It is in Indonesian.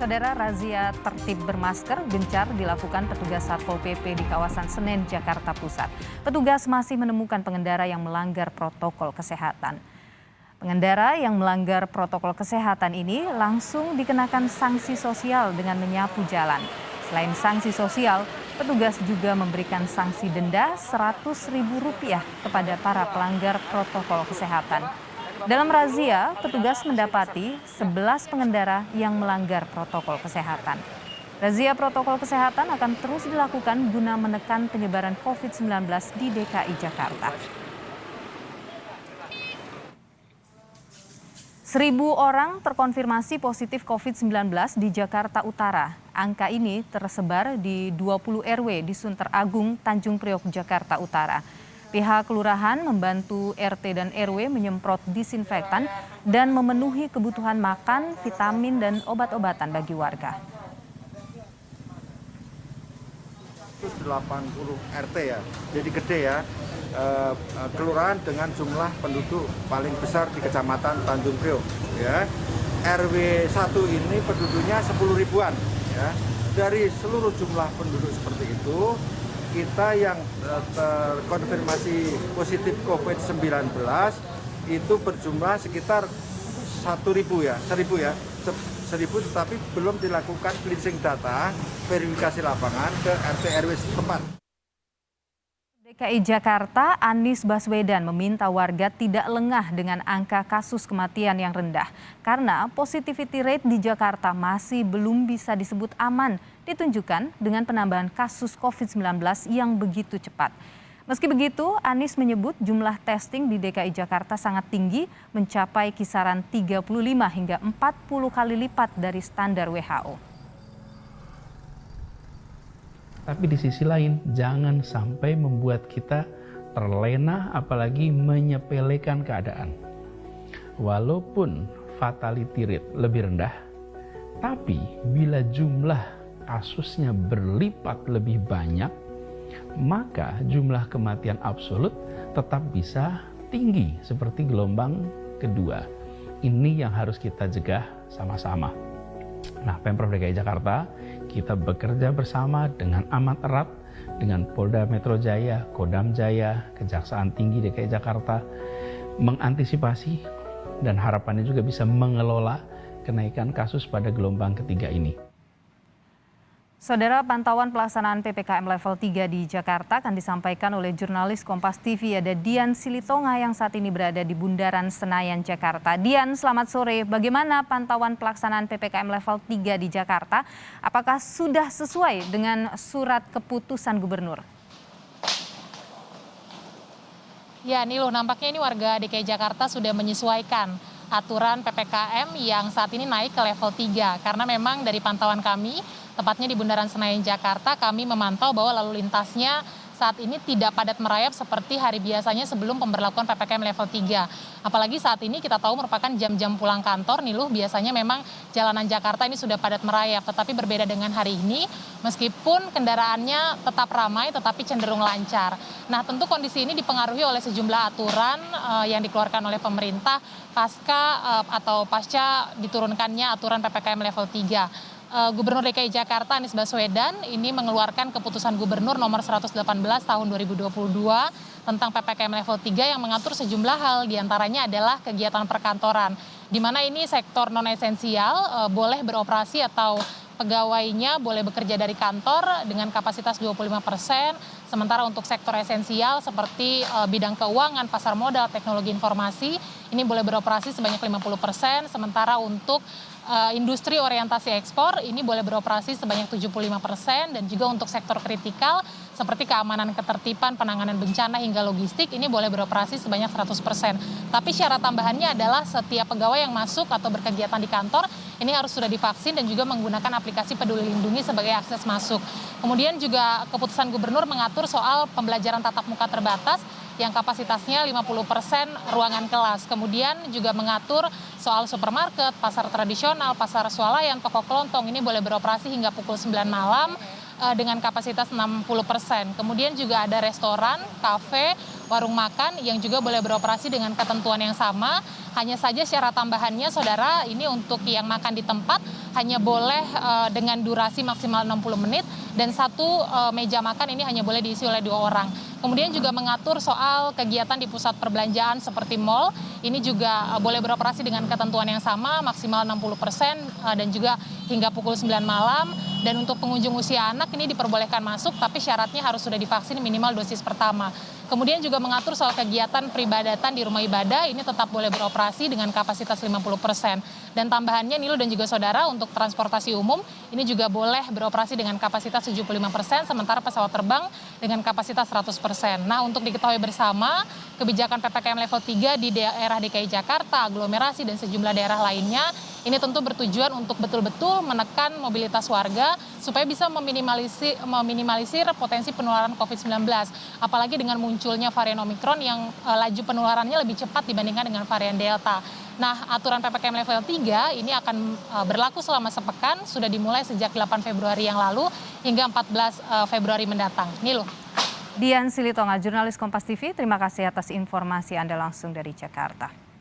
Saudara, razia tertib bermasker gencar dilakukan petugas Satpol PP di kawasan Senen, Jakarta Pusat. Petugas masih menemukan pengendara yang melanggar protokol kesehatan. Pengendara yang melanggar protokol kesehatan ini langsung dikenakan sanksi sosial dengan menyapu jalan. Selain sanksi sosial, petugas juga memberikan sanksi denda Rp100.000 kepada para pelanggar protokol kesehatan. Dalam razia, petugas mendapati 11 pengendara yang melanggar protokol kesehatan. Razia protokol kesehatan akan terus dilakukan guna menekan penyebaran COVID-19 di DKI Jakarta. 1.000 orang terkonfirmasi positif COVID-19 di Jakarta Utara. Angka ini tersebar di 20 RW di Sunter Agung, Tanjung Priok, Jakarta Utara. Pihak kelurahan membantu RT dan RW menyemprot disinfektan dan memenuhi kebutuhan makan, vitamin, dan obat-obatan bagi warga. 80 RT ya, jadi gede ya. Kelurahan dengan jumlah penduduk paling besar di Kecamatan Tanjung Priok. Ya. RW 1 ini penduduknya 10 ribuan. Ya. Dari seluruh jumlah penduduk seperti itu, kita yang terkonfirmasi positif COVID-19 itu berjumlah sekitar 1.000 ya, 1.000 tetapi belum dilakukan cleansing data, verifikasi lapangan ke RT RW setempat. DKI Jakarta, Anies Baswedan meminta warga tidak lengah dengan angka kasus kematian yang rendah karena positivity rate di Jakarta masih belum bisa disebut aman, ditunjukkan dengan penambahan kasus COVID-19 yang begitu cepat. Meski begitu, Anies menyebut jumlah testing di DKI Jakarta sangat tinggi, mencapai kisaran 35 hingga 40 kali lipat dari standar WHO. Tapi di sisi lain, jangan sampai membuat kita terlena apalagi menyepelekan keadaan. Walaupun fatality rate lebih rendah, tapi bila jumlah kasusnya berlipat lebih banyak, maka jumlah kematian absolut tetap bisa tinggi seperti gelombang kedua. Ini yang harus kita cegah sama-sama. Nah, Pemprov DKI Jakarta, kita bekerja bersama dengan amat erat dengan Polda Metro Jaya, Kodam Jaya, Kejaksaan Tinggi DKI Jakarta, mengantisipasi dan harapannya juga bisa mengelola kenaikan kasus pada gelombang ketiga ini. Saudara, pantauan pelaksanaan PPKM level 3 di Jakarta akan disampaikan oleh jurnalis Kompas TV, ada Dian Silitonga yang saat ini berada di Bundaran Senayan, Jakarta. Dian, selamat sore. Bagaimana pantauan pelaksanaan PPKM level 3 di Jakarta? Apakah sudah sesuai dengan surat keputusan gubernur? Ya, Niluh, nampaknya ini warga DKI Jakarta sudah menyesuaikan aturan PPKM yang saat ini naik ke level 3. Karena memang dari pantauan kami, tepatnya di Bundaran Senayan, Jakarta, kami memantau bahwa lalu lintasnya saat ini tidak padat merayap seperti hari biasanya sebelum pemberlakuan PPKM level 3. Apalagi saat ini kita tahu merupakan jam-jam pulang kantor, Niluh, biasanya memang jalanan Jakarta ini sudah padat merayap. Tetapi berbeda dengan hari ini, meskipun kendaraannya tetap ramai tetapi cenderung lancar. Nah, tentu kondisi ini dipengaruhi oleh sejumlah aturan yang dikeluarkan oleh pemerintah pasca diturunkannya aturan PPKM level 3. Gubernur DKI Jakarta Anies Baswedan ini mengeluarkan keputusan gubernur nomor 118 tahun 2022 tentang PPKM level 3 yang mengatur sejumlah hal, diantaranya adalah kegiatan perkantoran, di mana ini sektor non-esensial boleh beroperasi atau pegawainya boleh bekerja dari kantor dengan kapasitas 25%, sementara untuk sektor esensial seperti bidang keuangan, pasar modal, teknologi informasi, ini boleh beroperasi sebanyak 50%, sementara untuk industri orientasi ekspor ini boleh beroperasi sebanyak 75%, dan juga untuk sektor kritikal seperti keamanan, ketertiban, penanganan bencana hingga logistik ini boleh beroperasi sebanyak 100%. Tapi syarat tambahannya adalah setiap pegawai yang masuk atau berkegiatan di kantor ini harus sudah divaksin dan juga menggunakan aplikasi Peduli Lindungi sebagai akses masuk. Kemudian juga keputusan gubernur mengatur soal pembelajaran tatap muka terbatas yang kapasitasnya 50% ruangan kelas. Kemudian juga mengatur soal supermarket, pasar tradisional, pasar swalayan, toko kelontong ini boleh beroperasi hingga pukul 9 malam dengan kapasitas 60%. Kemudian juga ada restoran, kafe, warung makan yang juga boleh beroperasi dengan ketentuan yang sama. Hanya saja syarat tambahannya, saudara, ini untuk yang makan di tempat hanya boleh dengan durasi maksimal 60 menit dan satu meja makan ini hanya boleh diisi oleh 2 orang. Kemudian juga mengatur soal kegiatan di pusat perbelanjaan seperti mal, ini juga boleh beroperasi dengan ketentuan yang sama, maksimal 60% dan juga hingga pukul 9 malam. Dan untuk pengunjung usia anak ini diperbolehkan masuk, tapi syaratnya harus sudah divaksin minimal dosis pertama. Kemudian juga mengatur soal kegiatan peribadatan di rumah ibadah, ini tetap boleh beroperasi dengan kapasitas 50%. Dan tambahannya Nilu dan juga saudara, untuk transportasi umum ini juga boleh beroperasi dengan kapasitas 75%, sementara pesawat terbang dengan kapasitas 100%. Nah, untuk diketahui bersama, kebijakan PPKM level 3 di daerah DKI Jakarta, aglomerasi dan sejumlah daerah lainnya, ini tentu bertujuan untuk betul-betul menekan mobilitas warga supaya bisa meminimalisir potensi penularan COVID-19. Apalagi dengan munculnya varian Omikron yang laju penularannya lebih cepat dibandingkan dengan varian Delta. Nah, aturan PPKM level 3 ini akan berlaku selama sepekan, sudah dimulai sejak 8 Februari yang lalu hingga 14 Februari mendatang. Nilu. Dian Silitonga, jurnalis Kompas TV, terima kasih atas informasi Anda langsung dari Jakarta.